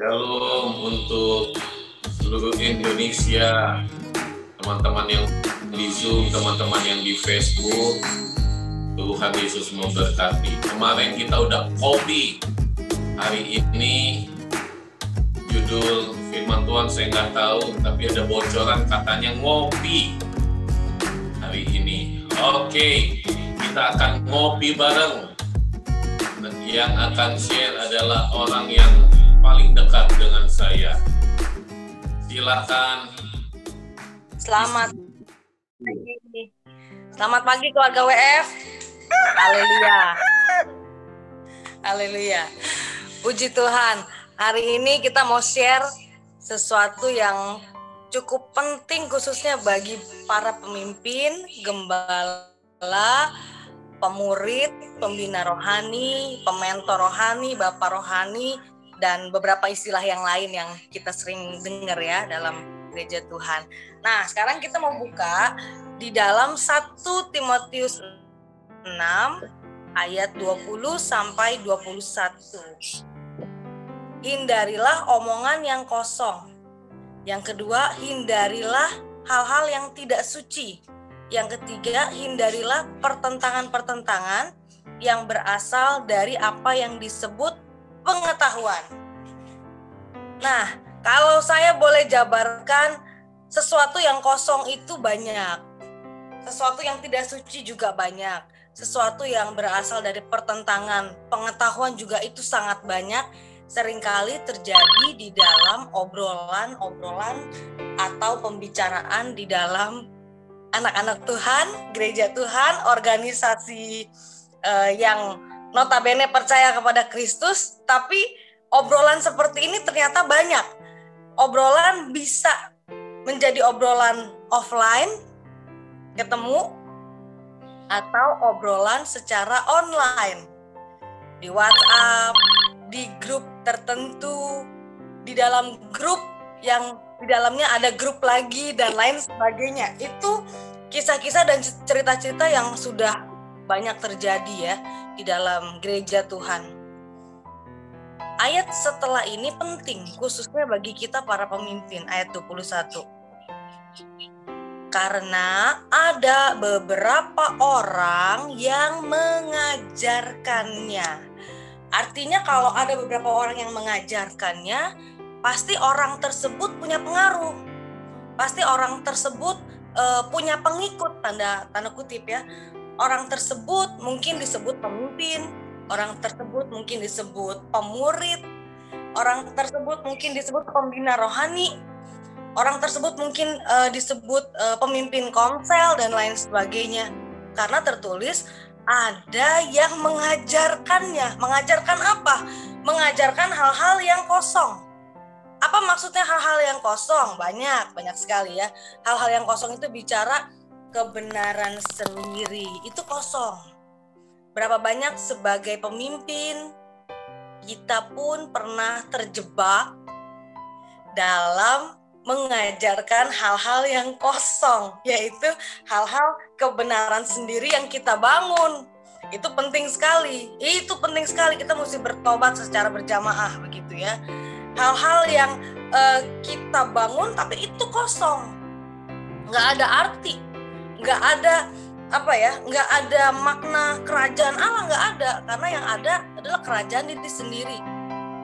Shalom untuk seluruh Indonesia, teman-teman yang di Zoom, teman-teman yang di Facebook. Tuhan Yesus memberkati. Kemarin kita udah kopi. Hari ini judul firman Tuhan saya nggak tahu, tapi ada bocoran katanya ngopi hari ini. Oke, kita akan ngopi bareng. Dan yang akan share adalah orang yang paling dekat dengan saya. Silakan. Selamat pagi. Selamat pagi keluarga WF. Haleluya. Haleluya. Puji Tuhan. Hari ini kita mau share sesuatu yang cukup penting khususnya bagi para pemimpin, gembala, pemurid, pembina rohani, pementor rohani, bapak rohani, dan beberapa istilah yang lain yang kita sering dengar ya dalam gereja Tuhan. Nah, sekarang kita mau buka di dalam 1 Timotius 6 ayat 20 sampai 21. Hindarilah omongan yang kosong. Yang kedua, hindarilah hal-hal yang tidak suci. Yang ketiga, hindarilah pertentangan-pertentangan yang berasal dari apa yang disebut pengetahuan. Nah, kalau saya boleh jabarkan, sesuatu yang kosong itu banyak. Sesuatu yang tidak suci juga banyak. Sesuatu yang berasal dari pertentangan, pengetahuan juga itu sangat banyak. Seringkali terjadi di dalam obrolan atau pembicaraan di dalam anak-anak Tuhan, gereja Tuhan, organisasi yang notabene percaya kepada Kristus, tapi obrolan seperti ini ternyata banyak. Obrolan bisa menjadi obrolan offline, ketemu, atau obrolan secara online. Di WhatsApp, di grup tertentu, di dalam grup yang di dalamnya ada grup lagi, dan lain sebagainya. Itu kisah-kisah dan cerita-cerita yang sudah banyak terjadi ya di dalam gereja Tuhan. Ayat setelah ini penting khususnya bagi kita para pemimpin, ayat 21. Karena ada beberapa orang yang mengajarkannya. Artinya kalau ada beberapa orang yang mengajarkannya, pasti orang tersebut punya pengaruh. Pasti orang tersebut punya pengikut, tanda kutip ya. Orang tersebut mungkin disebut pemimpin, orang tersebut mungkin disebut pemurid, orang tersebut mungkin disebut pembina rohani, orang tersebut mungkin disebut pemimpin komsel dan lain sebagainya. Karena tertulis ada yang mengajarkannya. Mengajarkan apa? Mengajarkan hal-hal yang kosong. Apa maksudnya hal-hal yang kosong? Banyak sekali ya. Hal-hal yang kosong itu bicara kebenaran sendiri, itu kosong. Berapa banyak sebagai pemimpin kita pun pernah terjebak dalam mengajarkan hal-hal yang kosong, yaitu hal-hal kebenaran sendiri yang kita bangun. Itu penting sekali. Itu penting sekali, kita mesti bertobat secara berjamaah begitu ya. Hal-hal yang kita bangun tapi itu kosong. Nggak ada arti. Nggak ada nggak ada makna kerajaan Allah, nggak ada, karena yang ada adalah kerajaan diri sendiri.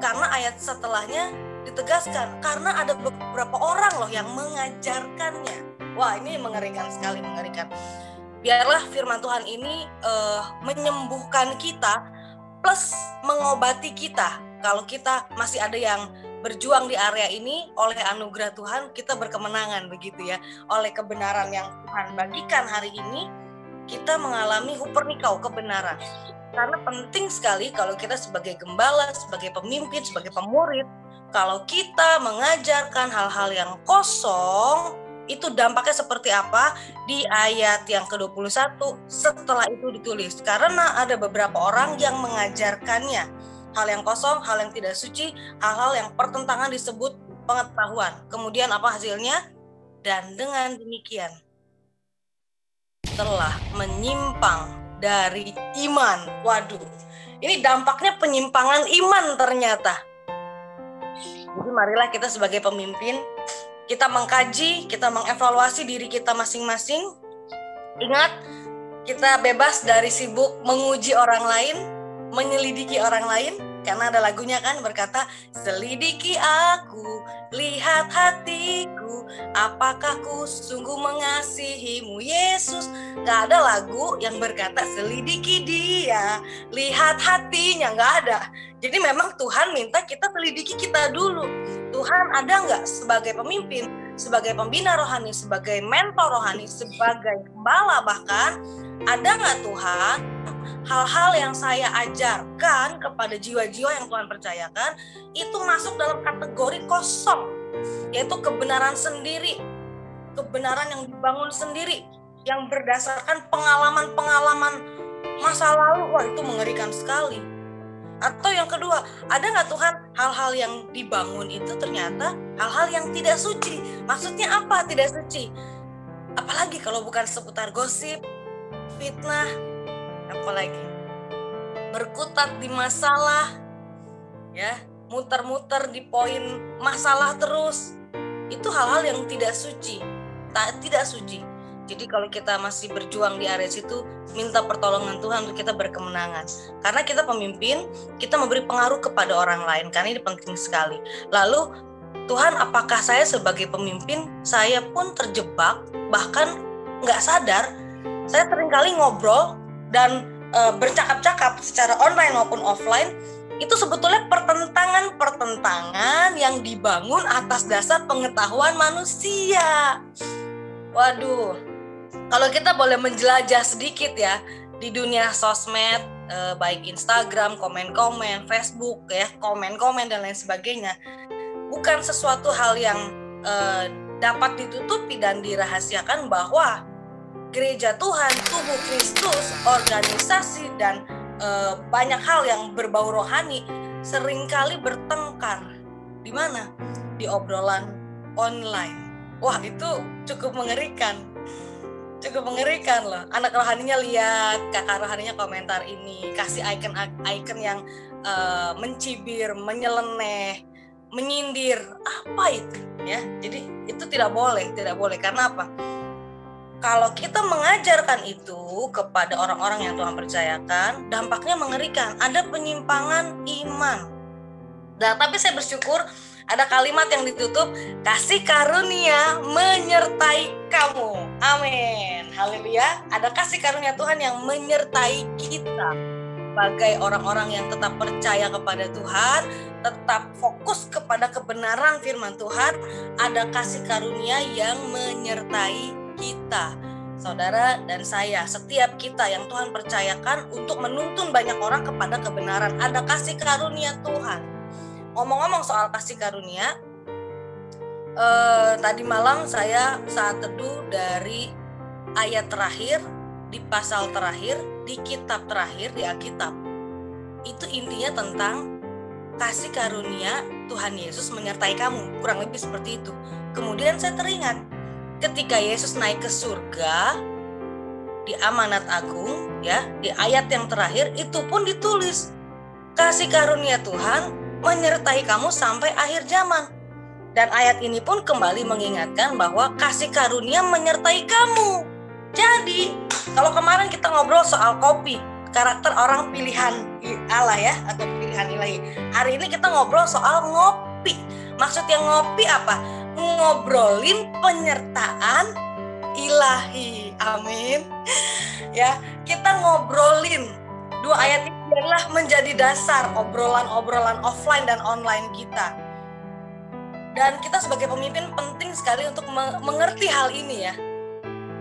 Karena ayat setelahnya ditegaskan, karena ada beberapa orang loh yang mengajarkannya. Wah, ini mengerikan sekali, mengerikan. Biarlah firman Tuhan ini menyembuhkan kita plus mengobati kita. Kalau kita masih ada yang berjuang di area ini, oleh anugerah Tuhan kita berkemenangan begitu ya. Oleh kebenaran yang Tuhan bagikan hari ini, kita mengalami hupernikau kebenaran. Karena penting sekali kalau kita sebagai gembala, sebagai pemimpin, sebagai pemurid, kalau kita mengajarkan hal-hal yang kosong, itu dampaknya seperti apa? Di ayat yang ke-21 setelah itu ditulis, karena ada beberapa orang yang mengajarkannya. Hal yang kosong, hal yang tidak suci, hal-hal yang pertentangan disebut pengetahuan. Kemudian apa hasilnya? Dan dengan demikian telah menyimpang dari iman. Waduh, ini dampaknya penyimpangan iman ternyata. Jadi marilah kita sebagai pemimpin, kita mengkaji, kita mengevaluasi diri kita masing-masing. Ingat, kita bebas dari sibuk menguji orang lain, menyelidiki orang lain. Karena ada lagunya kan berkata, selidiki aku, lihat hatiku, apakah ku sungguh mengasihimu Yesus. Gak ada lagu yang berkata selidiki dia, lihat hatinya, gak ada. Jadi memang Tuhan minta kita selidiki kita dulu. Tuhan ada gak sebagai pemimpin, sebagai pembina rohani, sebagai mentor rohani, sebagai gembala bahkan, ada gak Tuhan hal-hal yang saya ajarkan kepada jiwa-jiwa yang Tuhan percayakan itu masuk dalam kategori kosong, yaitu kebenaran sendiri, kebenaran yang dibangun sendiri, yang berdasarkan pengalaman-pengalaman masa lalu. Wah, itu mengerikan sekali. Atau yang kedua, ada nggak Tuhan hal-hal yang dibangun itu ternyata hal-hal yang tidak suci? Maksudnya apa tidak suci? Apalagi kalau bukan seputar gosip, fitnah, apalagi berkutat di masalah, ya, muter-muter di poin masalah terus. Itu hal-hal yang tidak suci, tidak suci. Jadi kalau kita masih berjuang di area situ, minta pertolongan Tuhan untuk kita berkemenangan. Karena kita pemimpin, kita memberi pengaruh kepada orang lain, karena ini penting sekali. Lalu, Tuhan, apakah saya sebagai pemimpin, saya pun terjebak, bahkan nggak sadar, saya seringkali ngobrol dan bercakap-cakap secara online maupun offline, itu sebetulnya pertentangan-pertentangan yang dibangun atas dasar pengetahuan manusia. Waduh, kalau kita boleh menjelajah sedikit ya, di dunia sosmed, baik Instagram, komen-komen, Facebook, ya, komen-komen dan lain sebagainya, bukan sesuatu hal yang dapat ditutupi dan dirahasiakan bahwa gereja Tuhan, tubuh Kristus, organisasi, dan banyak hal yang berbau rohani seringkali bertengkar. Di mana? Di obrolan online. Wah, itu cukup mengerikan. Cukup mengerikan loh. Anak rohaninya lihat, kakak rohaninya komentar ini, kasih icon yang mencibir, menyeleneh, menyindir. Apa itu? Ya, jadi itu tidak boleh. Karena apa? Kalau kita mengajarkan itu kepada orang-orang yang Tuhan percayakan, dampaknya mengerikan. Ada penyimpangan iman. Dan tapi saya bersyukur ada kalimat yang ditutup, kasih karunia menyertai kamu. Amin. Haleluya. Ada kasih karunia Tuhan yang menyertai kita. Sebagai orang-orang yang tetap percaya kepada Tuhan, tetap fokus kepada kebenaran firman Tuhan, ada kasih karunia yang menyertai kita, saudara dan saya, setiap kita yang Tuhan percayakan untuk menuntun banyak orang kepada kebenaran. Ada kasih karunia Tuhan. Ngomong-ngomong soal kasih karunia, tadi malam saya saat teduh dari ayat terakhir di pasal terakhir di kitab terakhir di Alkitab. Itu intinya tentang kasih karunia Tuhan Yesus menyertai kamu, kurang lebih seperti itu. Kemudian saya teringat ketika Yesus naik ke surga di amanat agung, ya, di ayat yang terakhir itu pun ditulis kasih karunia Tuhan menyertai kamu sampai akhir zaman. Dan ayat ini pun kembali mengingatkan bahwa kasih karunia menyertai kamu. Jadi, kalau kemarin kita ngobrol soal kopi, karakter orang pilihan Allah ya, atau pilihan ilahi. Hari ini kita ngobrol soal ngopi. Maksudnya ngopi apa? Ngobrolin penyertaan ilahi. Amin. Ya, kita ngobrolin dua ayat ini adalah menjadi dasar obrolan-obrolan offline dan online kita. Dan kita sebagai pemimpin penting sekali untuk mengerti hal ini ya.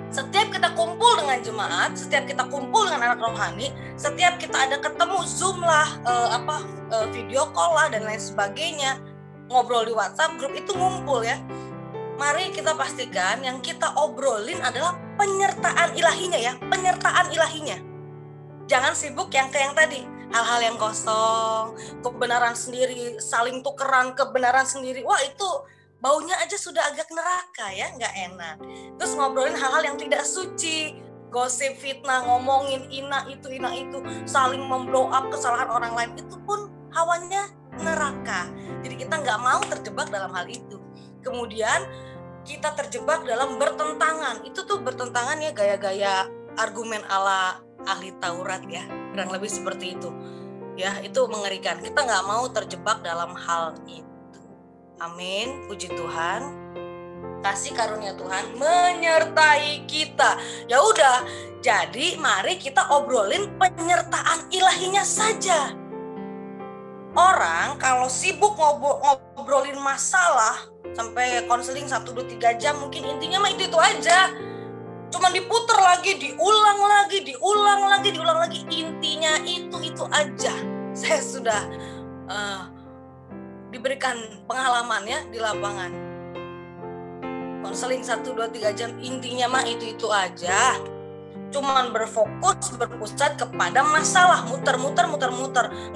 Setiap kita kumpul dengan jemaat, setiap kita kumpul dengan anak rohani, setiap kita ada ketemu Zoom lah, video call lah dan lain sebagainya, ngobrol di WhatsApp grup itu ngumpul ya. Mari kita pastikan yang kita obrolin adalah penyertaan ilahinya ya, penyertaan ilahinya. Jangan sibuk yang tadi, hal-hal yang kosong, kebenaran sendiri, saling tukeran kebenaran sendiri. Wah, itu baunya aja sudah agak neraka ya, nggak enak. Terus ngobrolin hal-hal yang tidak suci, gosip, fitnah, ngomongin ina itu, saling memblow up kesalahan orang lain, itu pun hawanya neraka. Jadi kita nggak mau terjebak dalam hal itu. Kemudian kita terjebak dalam bertentangan. Itu tuh bertentangan ya, gaya-gaya argumen ala ahli Taurat ya, kurang lebih seperti itu. Ya, itu mengerikan. Kita nggak mau terjebak dalam hal itu. Amin, puji Tuhan. Kasih karunia Tuhan menyertai kita. Ya udah, jadi mari kita obrolin penyertaan ilahinya saja. Orang kalau sibuk ngobrolin masalah sampai konseling 1, 2, 3 jam, mungkin intinya mah itu aja. Cuman diputer lagi, diulang lagi, intinya itu aja. Saya sudah diberikan pengalamannya di lapangan. Konseling 1, 2, 3 jam, intinya mah itu aja. Cuman berpusat kepada masalah, muter.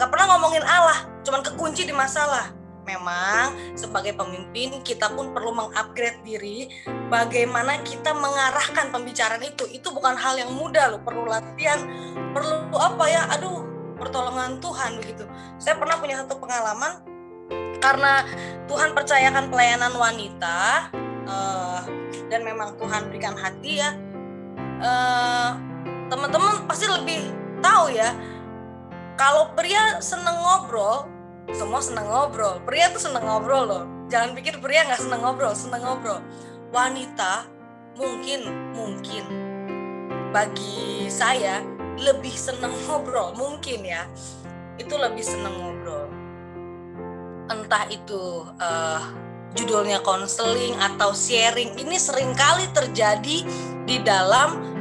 Gak pernah ngomongin Allah, cuman kekunci di masalah. Memang sebagai pemimpin kita pun perlu mengupgrade diri. Bagaimana kita mengarahkan pembicaraan itu bukan hal yang mudah loh. Perlu latihan, perlu pertolongan Tuhan begitu. Saya pernah punya satu pengalaman, karena Tuhan percayakan pelayanan wanita, dan memang Tuhan berikan hati ya. Teman-teman pasti lebih tahu ya, kalau pria seneng ngobrol, semua seneng ngobrol. Pria tuh seneng ngobrol loh. Jangan pikir pria nggak seneng ngobrol. Wanita mungkin bagi saya lebih seneng ngobrol, mungkin ya. Itu lebih seneng ngobrol. Entah itu judulnya konseling atau sharing, ini seringkali terjadi di dalam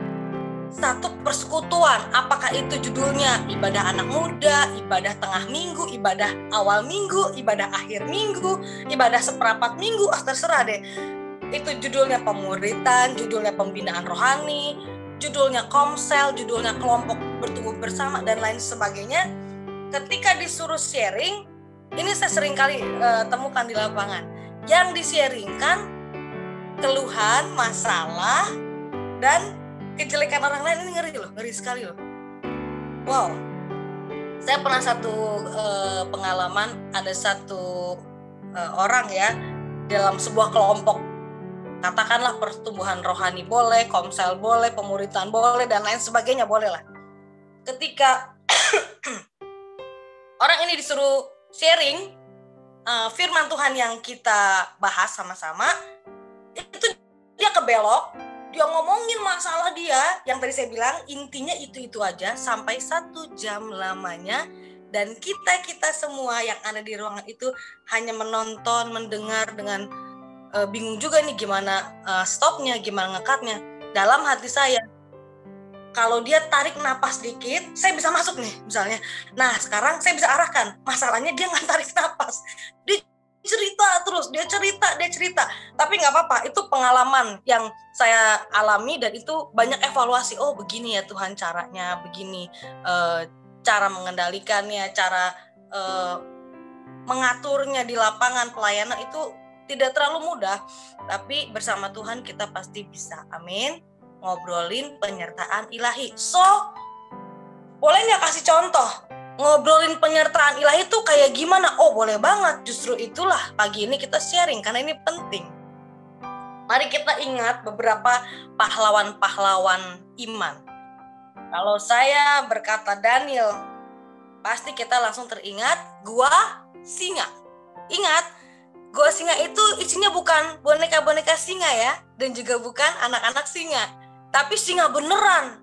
satu persekutuan. Apakah itu judulnya ibadah anak muda, ibadah tengah minggu, ibadah awal minggu, ibadah akhir minggu, ibadah seperempat minggu, terserah deh. Itu judulnya pemuritan, judulnya pembinaan rohani, judulnya komsel, judulnya kelompok bertumbuh bersama, dan lain sebagainya. Ketika disuruh sharing, ini saya sering kali temukan di lapangan. Yang di-sharingkan keluhan, masalah, dan kejelekan orang lain. Ini ngeri sekali loh. Wow. Saya pernah satu pengalaman, ada satu orang ya, dalam sebuah kelompok, katakanlah pertumbuhan rohani boleh, komsel boleh, pemuritan boleh, dan lain sebagainya boleh lah. Ketika orang ini disuruh sharing firman Tuhan yang kita bahas sama-sama, itu dia kebelok, dia ngomongin masalah dia, yang tadi saya bilang intinya itu aja, sampai 1 jam lamanya, dan kita semua yang ada di ruangan itu hanya menonton, mendengar dengan bingung juga nih gimana stopnya, gimana ngekatnya. Dalam hati saya, kalau dia tarik napas dikit, saya bisa masuk nih misalnya. Nah sekarang saya bisa arahkan, masalahnya dia nggak tarik napas, dia cerita terus, dia cerita. Tapi nggak apa-apa, itu pengalaman yang saya alami, dan itu banyak evaluasi. Oh begini ya Tuhan caranya, begini cara mengendalikannya, cara mengaturnya di lapangan pelayanan. Itu tidak terlalu mudah, tapi bersama Tuhan kita pasti bisa. Amin. Ngobrolin penyertaan ilahi. So, boleh nggak kasih contoh? Ngobrolin penyertaan ilahi itu kayak gimana? Oh boleh banget, justru itulah pagi ini kita sharing, karena ini penting. Mari kita ingat beberapa pahlawan-pahlawan iman. Kalau saya berkata Daniel, pasti kita langsung teringat gua singa. Ingat, gua singa itu isinya bukan boneka-boneka singa ya, dan juga bukan anak-anak singa, tapi singa beneran,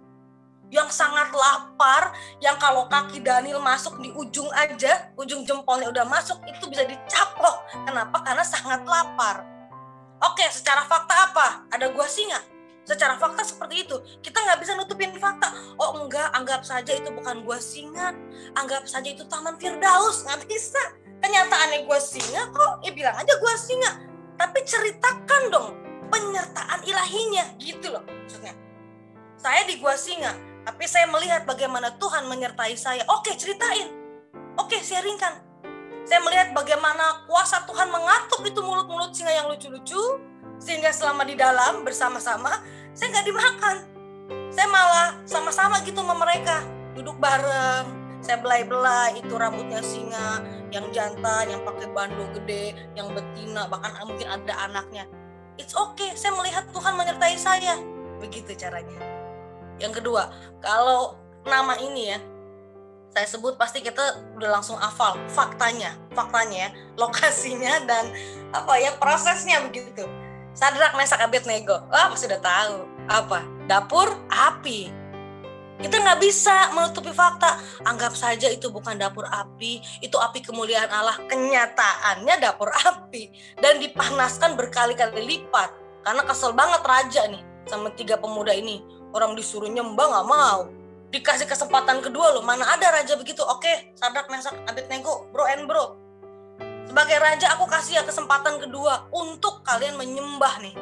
yang sangat lapar, yang kalau kaki Daniel masuk di ujung aja, ujung jempolnya udah masuk, itu bisa dicaplok. Kenapa? Karena sangat lapar. Oke, secara fakta apa? Ada gua singa. Secara fakta seperti itu. Kita nggak bisa nutupin fakta. Oh enggak, anggap saja itu bukan gua singa, anggap saja itu Taman Firdaus. Nggak bisa. Kenyataannya gua singa kok, ya bilang aja gua singa. Tapi ceritakan dong penyertaan ilahinya, gitu loh maksudnya. Saya di gua singa, tapi saya melihat bagaimana Tuhan menyertai saya. Oke, ceritain. Oke, sharingkan. Saya melihat bagaimana kuasa Tuhan mengatuk itu mulut-mulut singa yang lucu-lucu, sehingga selama di dalam bersama-sama, saya nggak dimakan. Saya malah sama-sama gitu sama mereka. Duduk bareng, saya belai-belai itu rambutnya singa, yang jantan, yang pakai bando gede, yang betina, bahkan mungkin ada anaknya. It's okay, saya melihat Tuhan menyertai saya. Begitu caranya. Yang kedua, kalau nama ini ya, saya sebut pasti kita udah langsung hafal faktanya ya, lokasinya dan prosesnya begitu. Sadrak, Mesak, Abednego, pasti udah tahu apa? Dapur api. Kita nggak bisa menutupi fakta. Anggap saja itu bukan dapur api, itu api kemuliaan Allah. Kenyataannya dapur api dan dipanaskan berkali-kali lipat. Karena kesel banget raja nih sama 3 pemuda ini. Orang disuruh nyembah nggak mau. Dikasih kesempatan kedua loh. Mana ada raja begitu? Oke, Sadrak, Mesak, Abednego, bro and bro. Sebagai raja aku kasih ya kesempatan kedua untuk kalian menyembah nih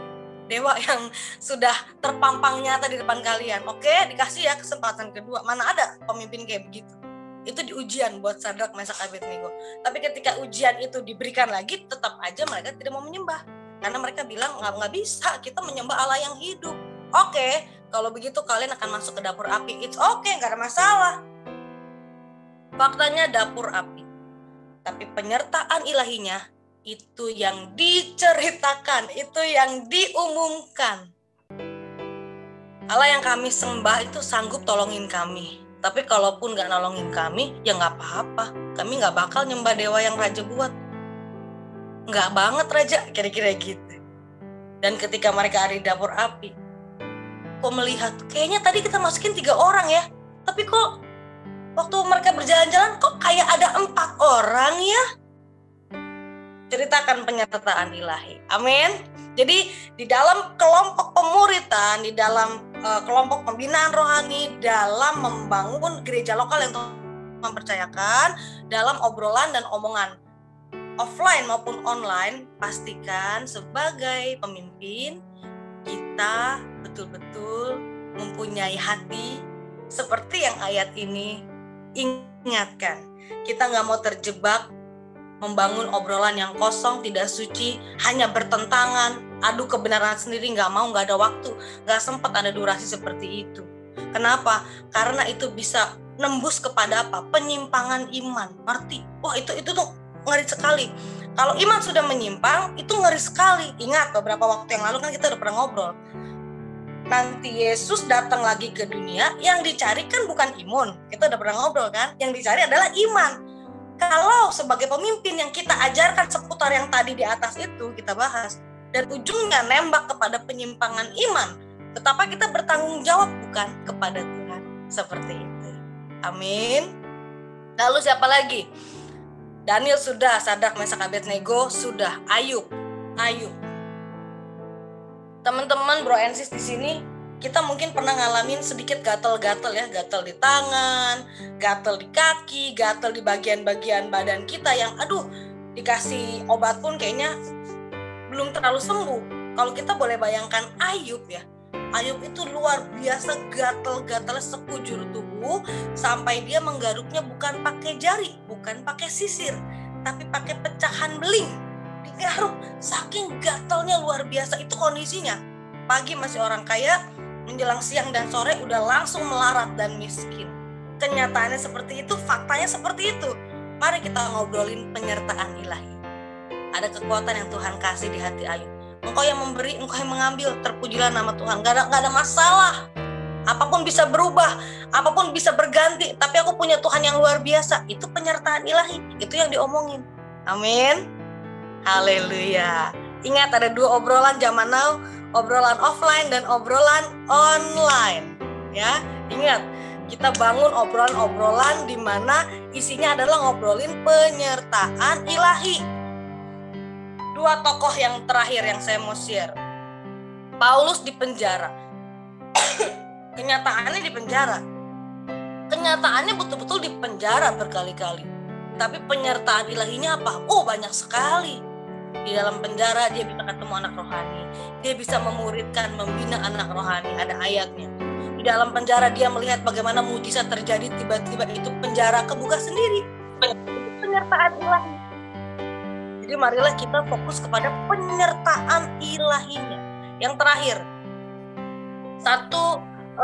dewa yang sudah terpampang nyata di depan kalian. Oke, dikasih ya kesempatan kedua. Mana ada pemimpin kayak begitu? Itu diujian buat Sadrak, Mesak, Abednego. Tapi ketika ujian itu diberikan lagi, tetap aja mereka tidak mau menyembah. Karena mereka bilang nggak bisa, kita menyembah Allah yang hidup. Oke, kalau begitu kalian akan masuk ke dapur api. It's okay, nggak ada masalah. Faktanya dapur api. Tapi penyertaan ilahinya itu yang diceritakan, itu yang diumumkan. Allah yang kami sembah itu sanggup tolongin kami. Tapi kalaupun gak nolongin kami, ya gak apa-apa. Kami gak bakal nyembah dewa yang raja buat. Gak banget raja, kira-kira gitu. Dan ketika mereka ada di dapur api, kok melihat, kayaknya tadi kita masukin 3 orang ya. Tapi kok waktu mereka berjalan-jalan, kok kayak ada 4 orang ya? Ceritakan penyertaan ilahi. Amin. Jadi di dalam kelompok pemuritan, di dalam kelompok pembinaan rohani, dalam membangun gereja lokal yang Tuhan percayakan, dalam obrolan dan omongan offline maupun online, pastikan sebagai pemimpin kita betul-betul mempunyai hati seperti yang ayat ini ingatkan. Kita nggak mau terjebak membangun obrolan yang kosong, tidak suci, hanya bertentangan, adu kebenaran sendiri, nggak mau, nggak ada waktu, nggak sempat ada durasi seperti itu. Kenapa? Karena itu bisa nembus kepada apa? Penyimpangan iman. Ngerti? Wah itu tuh ngeri sekali. Kalau iman sudah menyimpang, itu ngeri sekali. Ingat beberapa waktu yang lalu kan kita udah pernah ngobrol. Nanti Yesus datang lagi ke dunia, yang dicari kan bukan imun. Kita udah pernah ngobrol kan? Yang dicari adalah iman. Kalau sebagai pemimpin yang kita ajarkan seputar yang tadi di atas itu kita bahas, dan ujungnya nembak kepada penyimpangan iman, betapa kita bertanggung jawab bukan kepada Tuhan. Seperti itu. Amin. Lalu siapa lagi? Daniel sudah, Sadrak, Mesak, Abednego sudah, Ayub. Teman-teman bro and sis di sini, kita mungkin pernah ngalamin sedikit gatal-gatal ya, gatal di tangan, gatal di kaki, gatal di bagian-bagian badan kita yang dikasih obat pun kayaknya belum terlalu sembuh. Kalau kita boleh bayangkan Ayub ya, Ayub itu luar biasa gatal-gatalnya sekujur tubuh sampai dia menggaruknya bukan pakai jari, bukan pakai sisir, tapi pakai pecahan beling. Digaruk, saking gatalnya luar biasa itu kondisinya. Pagi masih orang kaya, menjelang siang dan sore udah langsung melarat dan miskin. Kenyataannya seperti itu, faktanya seperti itu. Mari kita ngobrolin penyertaan ilahi. Ada kekuatan yang Tuhan kasih di hati Ayub. Engkau yang memberi, engkau yang mengambil, terpujilah nama Tuhan. Gak ada masalah. Apapun bisa berubah, apapun bisa berganti, tapi aku punya Tuhan yang luar biasa. Itu penyertaan ilahi, itu yang diomongin. Amin. Haleluya. Ingat ada 2 obrolan zaman now, obrolan offline dan obrolan online. Ya, ingat kita bangun obrolan-obrolan di mana isinya adalah ngobrolin penyertaan ilahi. 2 tokoh yang terakhir yang saya mau share. Paulus di penjara. Kenyataannya di penjara. Kenyataannya betul-betul di penjara berkali-kali. Tapi penyertaan ilahinya apa? Banyak sekali. Di dalam penjara dia bisa ketemu anak rohani. Dia bisa memuridkan, membina anak rohani. Ada ayatnya. Di dalam penjara dia melihat bagaimana mujizat terjadi, tiba-tiba itu penjara kebuka sendiri. Penyertaan ilahi. Jadi marilah kita fokus kepada penyertaan ilahinya. Yang terakhir, 1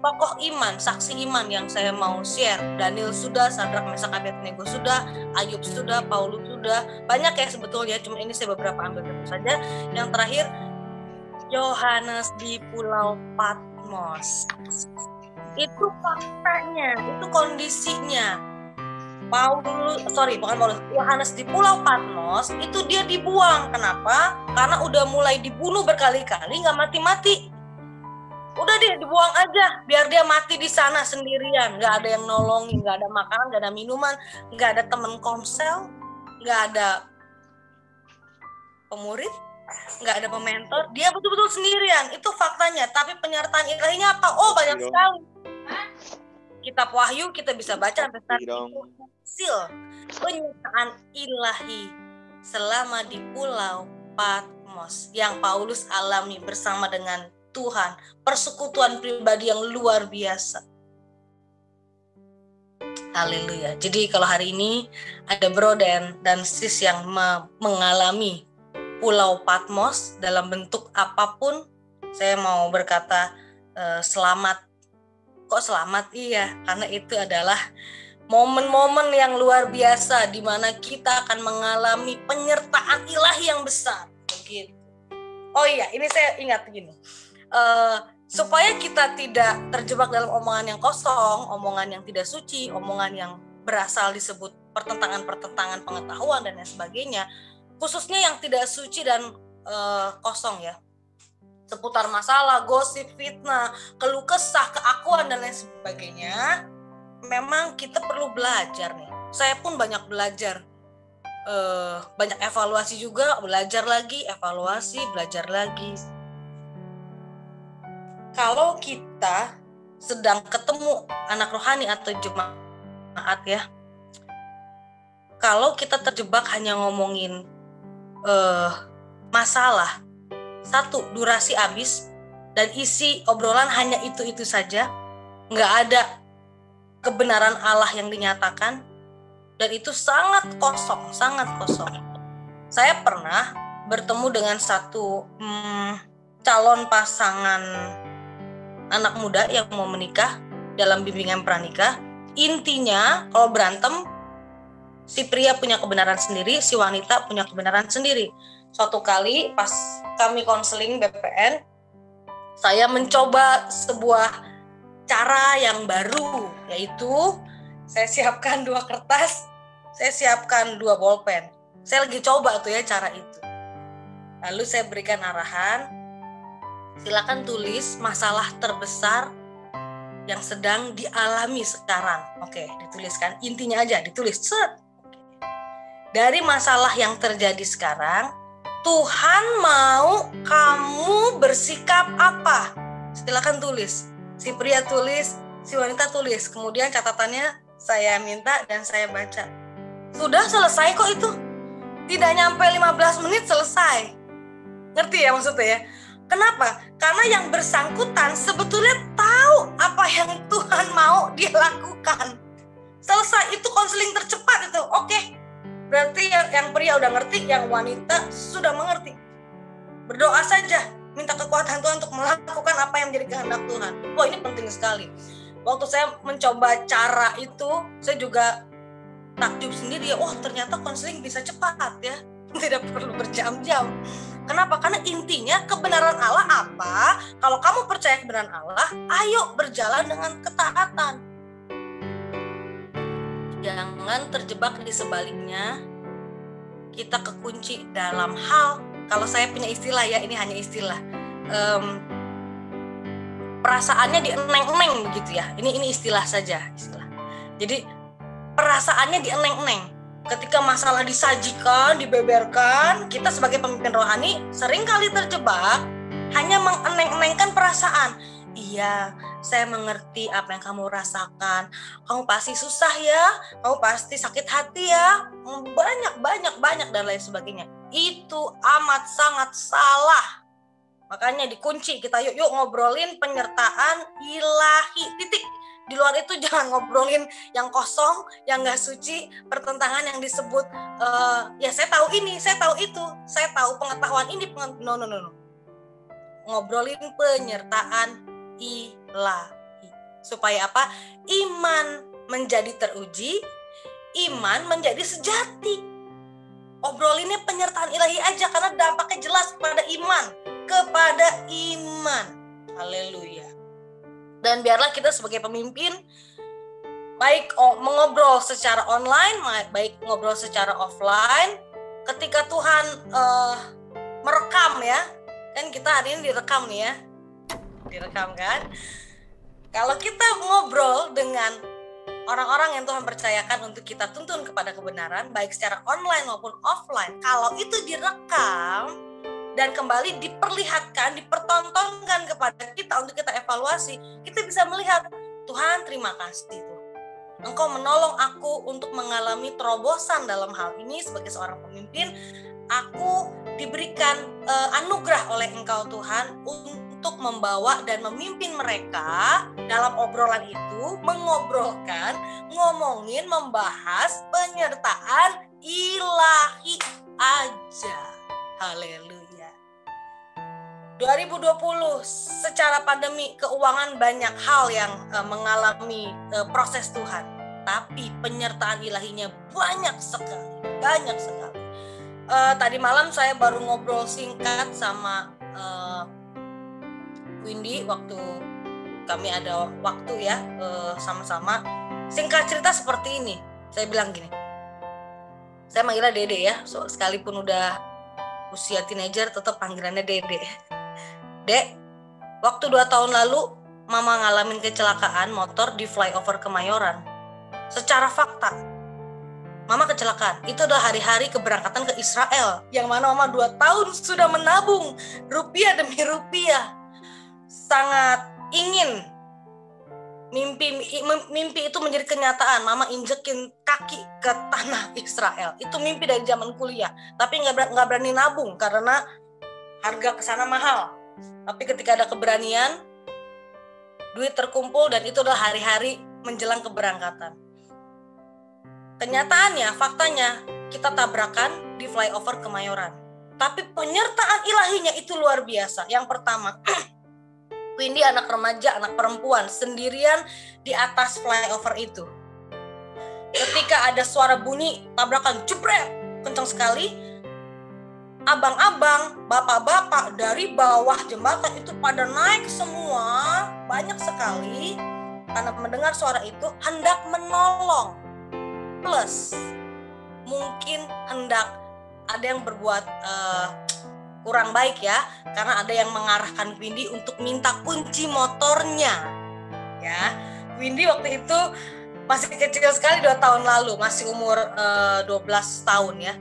tokoh iman, saksi iman yang saya mau share. Daniel sudah, Sadrak, Mesak, Abednego sudah, Ayub sudah, Paulus sudah. Banyak ya sebetulnya, cuma ini saya beberapa ambil saja. Yang terakhir, Yohanes di Pulau Patmos. Itu faktanya, itu kondisinya. Yohanes di Pulau Patmos itu dia dibuang. Kenapa? Karena udah mulai dibunuh berkali-kali, nggak mati-mati. Udah deh, dibuang aja, biar dia mati di sana sendirian. Nggak ada yang nolongin, nggak ada makanan, nggak ada minuman, nggak ada temen komsel, nggak ada pemurid, nggak ada pementor. Dia betul-betul sendirian. Itu faktanya. Tapi penyertaan ilahinya apa? Oh, banyak sekali. Kitab Wahyu kita bisa baca sampai saat itu hasil penyertaan ilahi selama di Pulau Patmos yang Paulus alami bersama dengan Tuhan, persekutuan pribadi yang luar biasa. Haleluya. Jadi kalau hari ini ada bro dan sis yang mengalami Pulau Patmos dalam bentuk apapun, saya mau berkata selamat. Kok selamat? Iya, karena itu adalah momen-momen yang luar biasa di mana kita akan mengalami penyertaan ilahi yang besar. Begitu. Oh iya, ini saya ingat gini. Supaya kita tidak terjebak dalam omongan yang kosong, omongan yang tidak suci, omongan yang berasal disebut pertentangan-pertentangan pengetahuan dan lain sebagainya, khususnya yang tidak suci dan kosong ya, seputar masalah, gosip, fitnah, keluh kesah, keakuan dan lain sebagainya, memang kita perlu belajar nih. Saya pun banyak belajar, banyak evaluasi juga, belajar lagi, evaluasi, belajar lagi. Kalau kita sedang ketemu anak rohani atau jemaat ya, kalau kita terjebak hanya ngomongin masalah, satu, durasi habis dan isi obrolan hanya itu-itu saja, nggak ada kebenaran Allah yang dinyatakan, dan itu sangat kosong, sangat kosong. Saya pernah bertemu dengan satu calon pasangan anak muda yang mau menikah dalam bimbingan pranikah. Intinya kalau berantem, si pria punya kebenaran sendiri, si wanita punya kebenaran sendiri. Suatu kali pas kami konseling BPN, saya mencoba sebuah cara yang baru, yaitu saya siapkan 2 kertas, saya siapkan 2 bolpen. Saya lagi coba tuh ya cara itu. Lalu saya berikan arahan, silakan tulis masalah terbesar yang sedang dialami sekarang. Oke, dituliskan, intinya aja ditulis. Set. Dari masalah yang terjadi sekarang, Tuhan mau kamu bersikap apa? Silakan tulis. Si pria tulis, si wanita tulis. Kemudian catatannya saya minta dan saya baca. Sudah selesai kok itu. Tidak nyampe 15 menit selesai. Ngerti ya maksudnya ya? Kenapa? Karena yang bersangkutan sebetulnya tahu apa yang Tuhan mau dia lakukan. Selesai, itu konseling tercepat itu. Oke. Berarti yang pria udah ngerti, yang wanita sudah mengerti. Berdoa saja, minta kekuatan Tuhan untuk melakukan apa yang menjadi kehendak Tuhan. Wah, ini penting sekali. Waktu saya mencoba cara itu, saya juga takjub sendiri ya. Oh, ternyata konseling bisa cepat ya. Tidak perlu berjam-jam. Kenapa? Karena intinya kebenaran Allah apa? Kalau kamu percaya kebenaran Allah, ayo berjalan dengan ketaatan. Jangan terjebak di sebaliknya. Kita kekunci dalam hal, kalau saya punya istilah ya, ini hanya istilah, perasaannya dieneng-eneng begitu ya. Ini istilah saja, istilah. Jadi perasaannya dieneng-eneng. Ketika masalah disajikan, dibeberkan, kita sebagai pemimpin rohani seringkali terjebak hanya mengeneng-enengkan perasaan. Iya, saya mengerti apa yang kamu rasakan. Kamu pasti susah ya, kamu pasti sakit hati ya, banyak dan lain sebagainya. Itu amat sangat salah. Makanya dikunci, kita yuk ngobrolin penyertaan ilahi, titik. Di luar itu jangan ngobrolin yang kosong, yang gak suci, pertentangan yang disebut, ya saya tahu ini, saya tahu itu, saya tahu pengetahuan ini, no. Ngobrolin penyertaan ilahi. ilahi. Supaya apa? Iman menjadi teruji, iman menjadi sejati. Obrolinnya penyertaan ilahi aja karena dampaknya jelas kepada iman. Haleluya. Dan biarlah kita sebagai pemimpin baik mengobrol secara online, baik ngobrol secara offline, ketika Tuhan merekam ya, kan kita hari ini direkam nih ya, direkam kan. Kalau kita ngobrol dengan orang-orang yang Tuhan percayakan untuk kita tuntun kepada kebenaran, baik secara online maupun offline, kalau itu direkam dan kembali diperlihatkan, dipertontonkan kepada kita untuk kita evaluasi, kita bisa melihat, Tuhan terima kasih Tuhan. Engkau menolong aku untuk mengalami terobosan dalam hal ini sebagai seorang pemimpin. Aku diberikan anugerah oleh Engkau Tuhan untuk membawa dan memimpin mereka dalam obrolan itu, mengobrolkan, ngomongin, membahas penyertaan ilahi aja. Haleluya. 2020 secara pandemi keuangan banyak hal yang mengalami proses Tuhan, tapi penyertaan ilahinya banyak sekali. Tadi malam saya baru ngobrol singkat sama Windy waktu kami ada waktu ya sama-sama. Singkat cerita seperti ini, saya bilang gini, saya manggilnya Dede ya, sekalipun udah usia teenager tetap panggilannya Dede. Dek, waktu 2 tahun lalu Mama ngalamin kecelakaan motor di flyover Kemayoran. Secara fakta, Mama kecelakaan. Itu adalah hari-hari keberangkatan ke Israel, yang mana Mama 2 tahun sudah menabung rupiah demi rupiah. Sangat ingin mimpi itu menjadi kenyataan. Mama injekin kaki ke tanah Israel. Itu mimpi dari zaman kuliah, tapi nggak berani nabung karena harga kesana mahal. Tapi ketika ada keberanian, duit terkumpul, dan itu adalah hari-hari menjelang keberangkatan. Kenyataannya, faktanya, kita tabrakan di flyover Kemayoran. Tapi penyertaan ilahinya itu luar biasa. Yang pertama, Windy anak remaja, anak perempuan, sendirian di atas flyover itu. Ketika ada suara bunyi tabrakan, jebret, kencang sekali. Abang-abang, bapak-bapak dari bawah jembatan itu pada naik semua, banyak sekali, karena mendengar suara itu hendak menolong. Plus, mungkin hendak ada yang berbuat kurang baik ya, karena ada yang mengarahkan Windy untuk minta kunci motornya. Ya, Windy waktu itu masih kecil sekali, 2 tahun lalu, masih umur 12 tahun ya.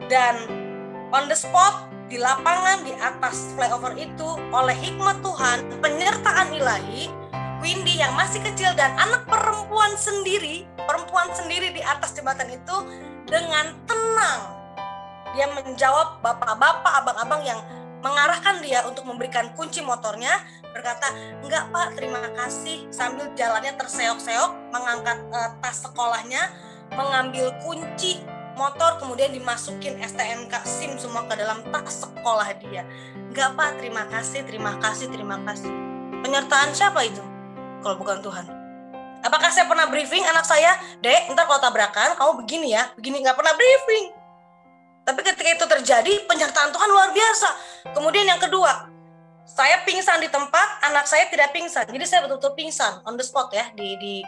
Dan on the spot, di lapangan, di atas flyover itu, oleh hikmat Tuhan, penyertaan ilahi, Windy yang masih kecil dan anak perempuan sendiri di atas jembatan itu dengan tenang. Dia menjawab bapak-bapak, abang-abang yang mengarahkan dia untuk memberikan kunci motornya, berkata, enggak Pak, terima kasih, sambil jalannya terseok-seok, mengangkat tas sekolahnya, mengambil kunci motor, kemudian dimasukin STNK SIM semua ke dalam tas sekolah dia. Enggak Pak, terima kasih. Penyertaan siapa itu kalau bukan Tuhan? Apakah saya pernah briefing anak saya, Dek, ntar kalau tabrakan kamu begini ya, begini? Nggak pernah briefing. Tapi ketika itu terjadi, penyertaan Tuhan luar biasa. Kemudian yang kedua, saya pingsan di tempat, anak saya tidak pingsan. Jadi saya betul-betul pingsan on the spot ya di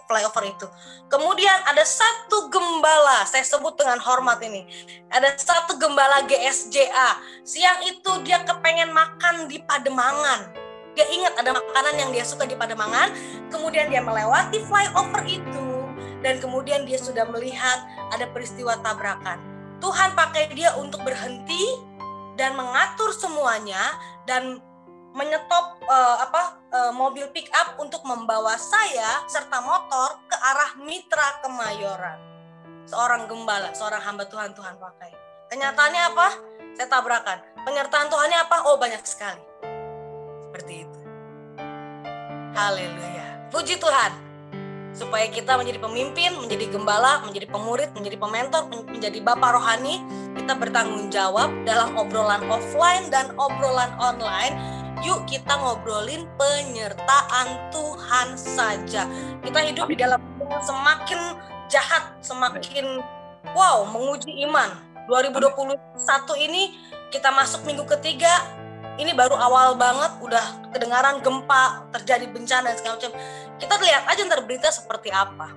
flyover itu. Kemudian ada satu gembala, saya sebut dengan hormat ini. Ada satu gembala GSJA. Siang itu dia kepengen makan di Pademangan. Dia ingat ada makanan yang dia suka di Pademangan. Kemudian dia melewati flyover itu. Dan kemudian dia sudah melihat ada peristiwa tabrakan. Tuhan pakai dia untuk berhenti dan mengatur semuanya dan menyetop mobil pick up untuk membawa saya serta motor ke arah Mitra Kemayoran. Seorang gembala, seorang hamba Tuhan pakai. Kenyataannya apa? Saya tabrakan. Penyertaan Tuhannya apa? Oh, banyak sekali. Seperti itu. Haleluya. Puji Tuhan. Supaya kita menjadi pemimpin, menjadi gembala, menjadi pemurid, menjadi pementor, menjadi bapak rohani, kita bertanggung jawab dalam obrolan offline dan obrolan online yuk kita ngobrolin penyertaan Tuhan saja. Kita hidup di dalam dunia yang semakin jahat, semakin menguji iman. 2021 ini kita masuk minggu ketiga, ini baru awal banget, udah kedengaran gempa, terjadi bencana dan segala macam. Kita lihat aja ntar berita seperti apa.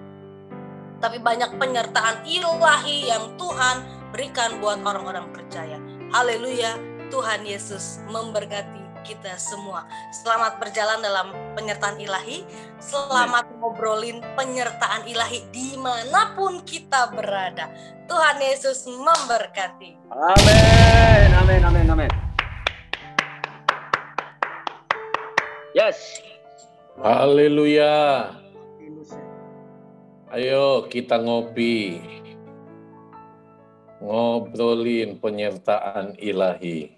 Tapi banyak penyertaan ilahi yang Tuhan berikan buat orang-orang percaya. Haleluya, Tuhan Yesus memberkati kita semua. Selamat berjalan dalam penyertaan ilahi. Selamat ngobrolin penyertaan ilahi dimanapun kita berada. Tuhan Yesus memberkati. Amin, amin, amin, amin. Yes. Haleluya. Ayo kita ngopi. Ngobrolin penyertaan ilahi.